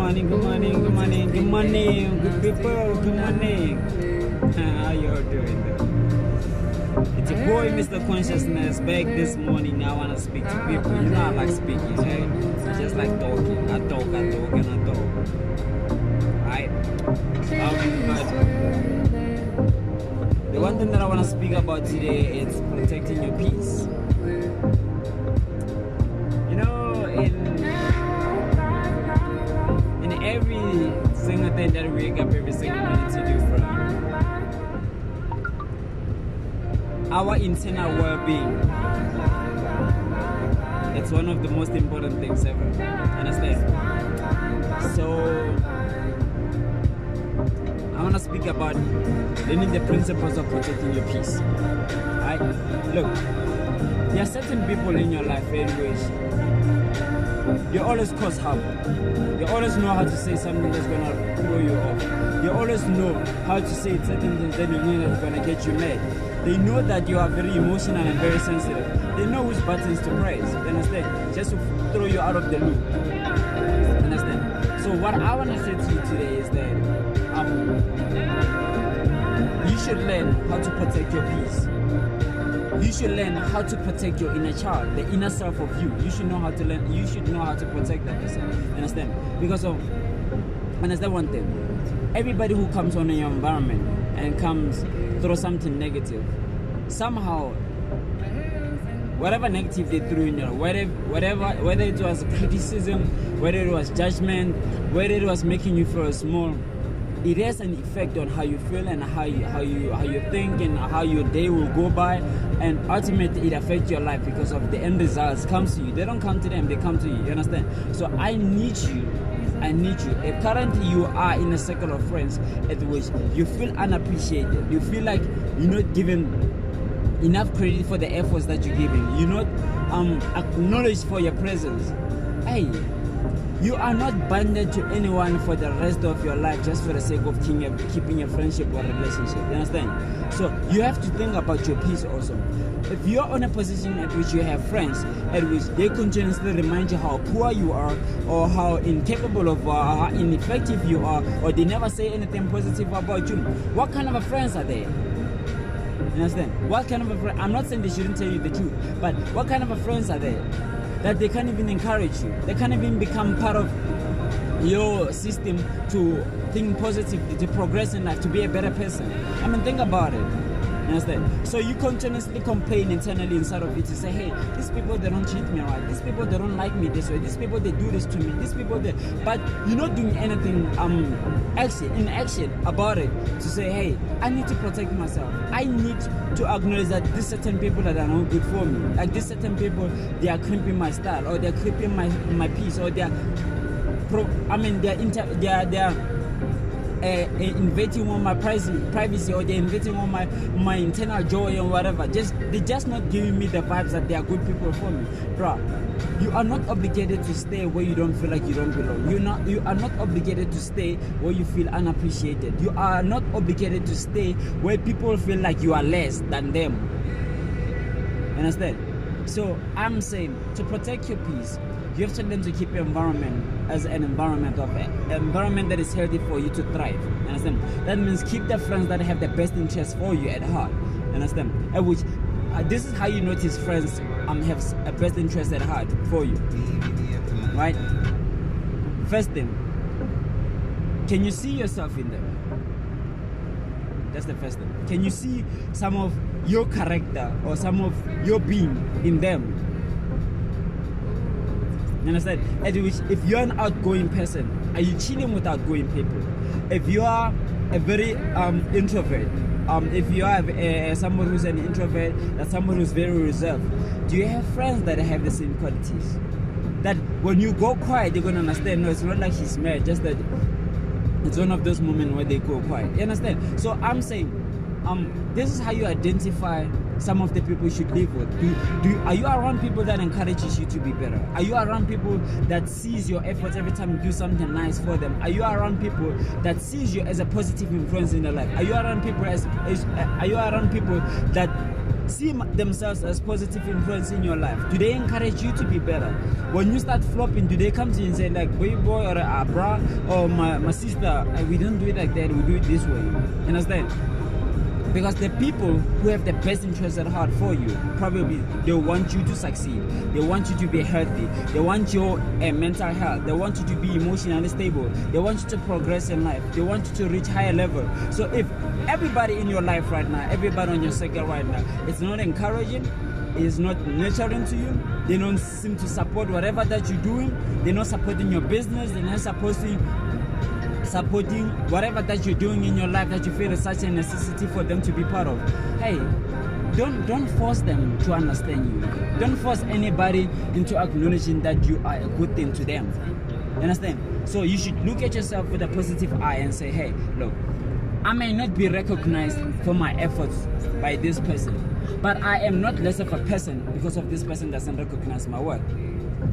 morning, good morning, good morning, good morning, good people, good morning. How you all doing there? It's your boy Mr. Consciousness back this morning. I want to speak to people. You know I like speaking, right? I just like talking. I talk, and I talk. Right? But the one thing that I want to speak about today is protecting your peace. You know, in every single thing that we wake up every single morning to do from our internal well-being, it's one of the most important things ever. Understand? So I want to speak about learning the principles of protecting your peace. Right? Look, there are certain people in your life anyways. You always cause harm. You always know how to say something that's going to throw you off. You always know how to say certain things that you know that's going to get you mad. They know that you are very emotional and very sensitive. They know which buttons to press. You understand? Just to throw you out of the loop. Understand? So what I want to say to you today is that you should learn how to protect your peace. You should learn how to protect your inner child, the inner self of you. You should know how to learn. You should know how to protect that person. Understand? Because of, understand one thing. Everybody who comes on in your environment and comes through something negative, somehow, whatever negative they threw in you, whether it was criticism, whether it was judgment, whether it was making you feel small, it has an effect on how you feel and how you think and how your day will go by, and ultimately it affects your life because of the end results comes to you. They don't come to them, they come to you. You understand? So I need you. If currently you are in a circle of friends at which you feel unappreciated, you feel like you're not given enough credit for the efforts that you're giving, you're not acknowledged for your presence, hey, you are not bonded to anyone for the rest of your life just for the sake of keeping a friendship or relationship. You understand? So you have to think about your peace also. If you are in a position at which you have friends at which they continuously remind you how poor you are, or how incapable of, how ineffective you are, or they never say anything positive about you, what kind of a friends are they? You understand? What kind of a friend? I'm not saying they shouldn't tell you the truth, but what kind of a friends are they? That they can't even encourage you. They can't even become part of your system to think positively, to progress in life, to be a better person. I mean, think about it. You understand? So you continuously complain internally inside of you to say, hey, these people, they don't treat me right. These people, they don't like me this way. These people, they do this to me. These people, they... But you're not doing anything in action about it to say, hey, I need to protect myself. I need to acknowledge that these certain people that are not good for me. Like these certain people, they are crimping my style, or they're crimping my peace, or they're invading on my privacy, or they're invading on my internal joy or whatever. They're just not giving me the vibes that they are good people for me. Bruh, you are not obligated to stay where you don't feel like you don't belong. You are not obligated to stay where you feel unappreciated. You are not obligated to stay where people feel like you are less than them. Understand? So I'm saying, to protect your peace, you have to learn to keep your environment as an environment that is healthy for you to thrive. Understand? That means keep the friends that have the best interest for you at heart. Understand? At which this is how you notice friends have a best interest at heart for you. Right? First thing, can you see yourself in them? That's the first thing. Can you see some of your character or some of your being in them? You understand? If you're an outgoing person, are you chilling with outgoing people? If you are a very introvert, if you are someone who's an introvert, that's someone who's very reserved, do you have friends that have the same qualities? That when you go quiet, they're going to understand, no, it's not like he's mad, just that it's one of those moments where they go quiet. You understand? So I'm saying, this is how you identify some of the people you should live with. Are you around people that encourages you to be better? Are you around people that sees your efforts every time you do something nice for them? Are you around people that sees you as a positive influence in their life? Are you around people that see themselves as positive influence in your life? Do they encourage you to be better? When you start flopping, do they come to you and say like, boy or bra or my sister, we don't do it like that, we do it this way? You understand? Because the people who have the best interest at heart for you, probably they want you to succeed. They want you to be healthy. They want your mental health. They want you to be emotionally stable. They want you to progress in life. They want you to reach higher level. So if everybody in your life right now, everybody on your circle right now, it's not encouraging, it's not nurturing to you, they don't seem to support whatever that you're doing, they're not supporting your business, they're not supporting whatever that you're doing in your life that you feel is such a necessity for them to be part of. Hey, don't force them to understand you. Don't force anybody into acknowledging that you are a good thing to them. You understand? So you should look at yourself with a positive eye and say, hey, look, I may not be recognized for my efforts by this person, but I am not less of a person because of this person doesn't recognize my work.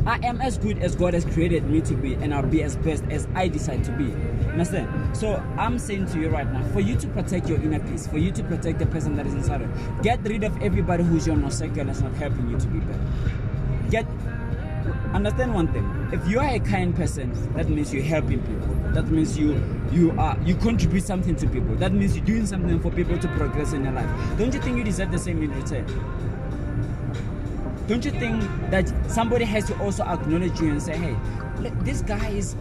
I am as good as God has created me to be, and I'll be as best as I decide to be. Understand? So I'm saying to you right now, for you to protect your inner peace, for you to protect the person that is inside of you, get rid of everybody who's your circle and is not helping you to be better. Understand one thing. If you are a kind person, that means you're helping people. That means you contribute something to people. That means you're doing something for people to progress in their life. Don't you think you deserve the same in return? Don't you think that somebody has to also acknowledge you and say, hey, look, this guy is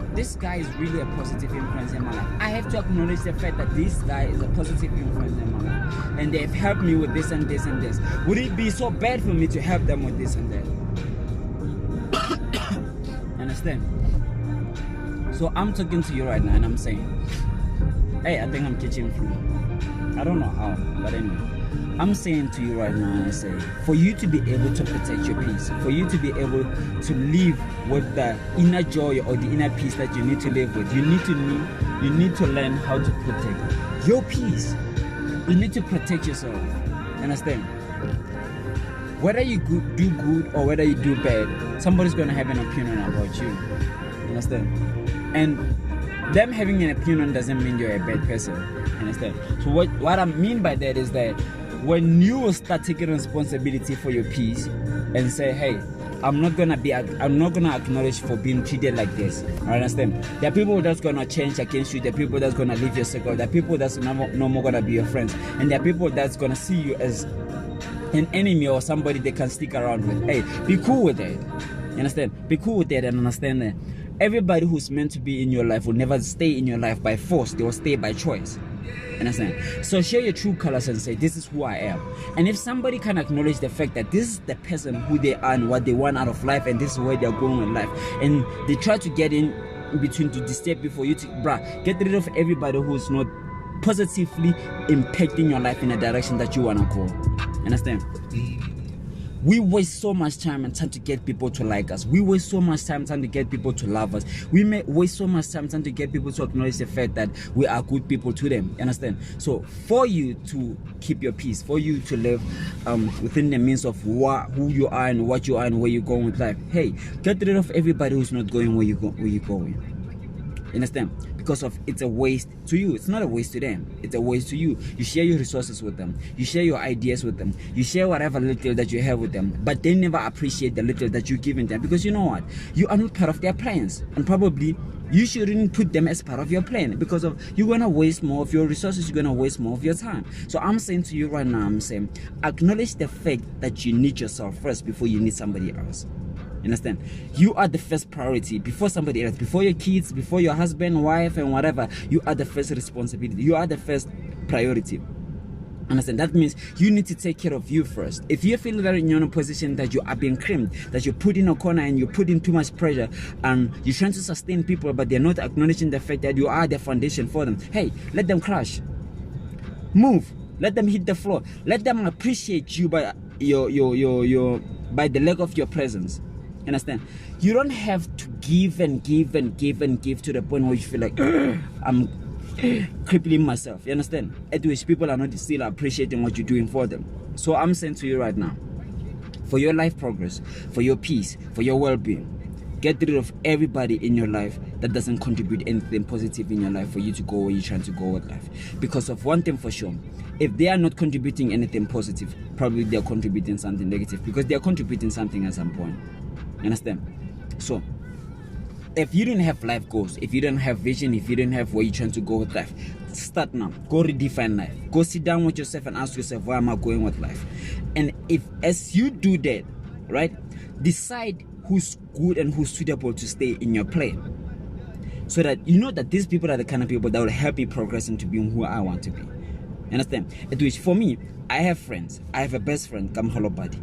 really a positive influence in my life. I have to acknowledge the fact that this guy is a positive influence in my life, and they've helped me with this and this and this. Would it be so bad for me to help them with this and that? Understand? So I'm talking to you right now and I'm saying, hey, I think I'm catching flu. I don't know how, but anyway. I'm saying to you right now, and I say, for you to be able to protect your peace, for you to be able to live with the inner joy or the inner peace that you need to live with, you need to learn how to protect your peace. You need to protect yourself. Understand? Whether you do good or whether you do bad, somebody's going to have an opinion about you. Understand? And them having an opinion doesn't mean you're a bad person. Understand? So what I mean by that is that when you start taking responsibility for your peace and say, hey, I'm not gonna acknowledge for being treated like this. I understand. There are people that's gonna change against you. There are people that's gonna leave your circle. There are people that's no more gonna be your friends. And there are people that's gonna see you as an enemy or somebody they can stick around with. Hey, be cool with that. You understand? Be cool with that and understand that everybody who's meant to be in your life will never stay in your life by force. They will stay by choice. Understand? So share your true colors and say, this is who I am. And if somebody can acknowledge the fact that this is the person who they are and what they want out of life, and this is where they're going in life, and they try to get in between to disturb you, for you to get rid of everybody who's not positively impacting your life in a direction that you want to go. Understand? We waste so much time and time to get people to like us. We waste so much time trying to get people to love us. We may waste so much time trying to get people to acknowledge the fact that we are good people to them. You understand? So for you to keep your peace, for you to live within the means of who you are and what you are and where you're going with life, hey, get rid of everybody who's not going where you're going. You understand? Because it's a waste to you. It's not a waste to them. It's a waste to you. You share your resources with them. You share your ideas with them. You share whatever little that you have with them. But they never appreciate the little that you're giving them. Because you know what? You are not part of their plans. And probably you shouldn't put them as part of your plan. Because you're going to waste more of your resources. You're going to waste more of your time. So I'm saying to you right now, I'm saying, acknowledge the fact that you need yourself first before you need somebody else. Understand? You are the first priority before somebody else, before your kids, before your husband, wife, and whatever. You are the first responsibility. You are the first priority. Understand? That means you need to take care of you first. If you feel that you're in a position that you are being creamed, that you're put in a corner and you're putting too much pressure, and you're trying to sustain people, but they're not acknowledging the fact that you are the foundation for them, hey, let them crash. Move. Let them hit the floor. Let them appreciate you by by the lack of your presence. Understand? You don't have to give and give and give and give to the point where you feel like I'm crippling myself. You understand? At which people are not still appreciating what you're doing for them. So I'm saying to you right now, for your life progress, for your peace, for your well-being, get rid of everybody in your life that doesn't contribute anything positive in your life for you to go where you're trying to go with life. Because of one thing for sure, if they are not contributing anything positive, probably they're contributing something negative, because they're contributing something at some point. You understand? So if you don't have life goals, if you don't have vision, if you don't have where you're trying to go with life, start now. Go redefine life. Go sit down with yourself and ask yourself, where am I going with life? And if as you do that, right, decide who's good and who's suitable to stay in your plan, so that you know that these people are the kind of people that will help me progress into being who I want to be. You understand? At which, for me, I have friends. I have a best friend, Kamhalo Buddy.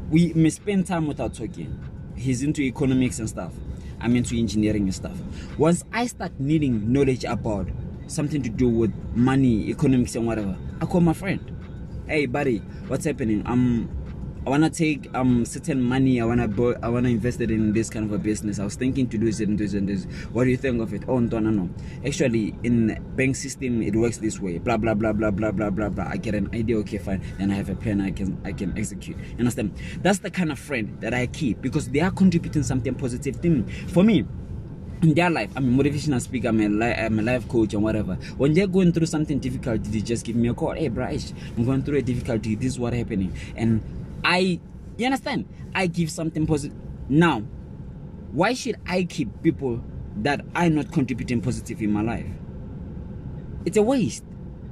We may spend time without talking. He's into economics and stuff. I'm into engineering and stuff. Once I start needing knowledge about something to do with money, economics and whatever, I call my friend. Hey buddy, what's happening? I wanna take certain money, I wanna invest it in this kind of a business. I was thinking to do this and this and this. What do you think of it? Oh no. Actually, in bank system it works this way. Blah blah blah blah blah blah blah blah. I get an idea, okay, fine. Then I have a plan I can execute. You understand? That's the kind of friend that I keep, because they are contributing something positive to me. For me, in their life, I'm a motivational speaker, I'm a life coach and whatever. When they're going through something difficult, they just give me a call. Hey bro, I'm going through a difficulty, this is what happening. And you understand? I give something positive. Now, why should I keep people that are not contributing positive in my life? It's a waste.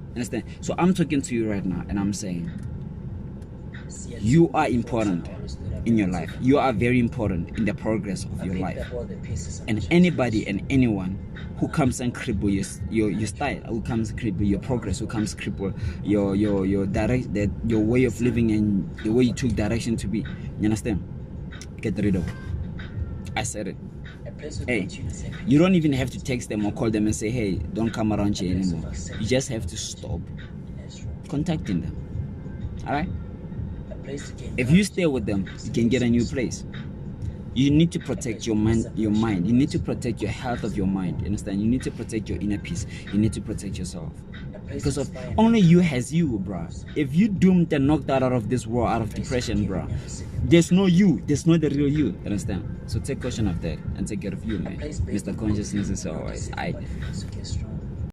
Understand? So I'm talking to you right now and I'm saying, you are important in your life. You are very important in the progress of your life. And anybody and anyone who comes and cripple your style, who comes cripple your progress, who comes cripple your way of living and the way you took direction to be, you understand? Get rid of it. I said it. Hey, you don't even have to text them or call them and say, hey, don't come around here anymore. You just have to stop contacting them. Alright? If you stay with them, you can get a new place. You need to protect your mind. You need to protect your health of your mind. You understand? You need to protect your inner peace. You need to protect yourself. Because of only you has you, bro. If you doomed and knocked out of this world, out of depression, bro, there's no you. There's no the real you. You understand? So take caution of that and take care of you, man. Mr. Consciousness is always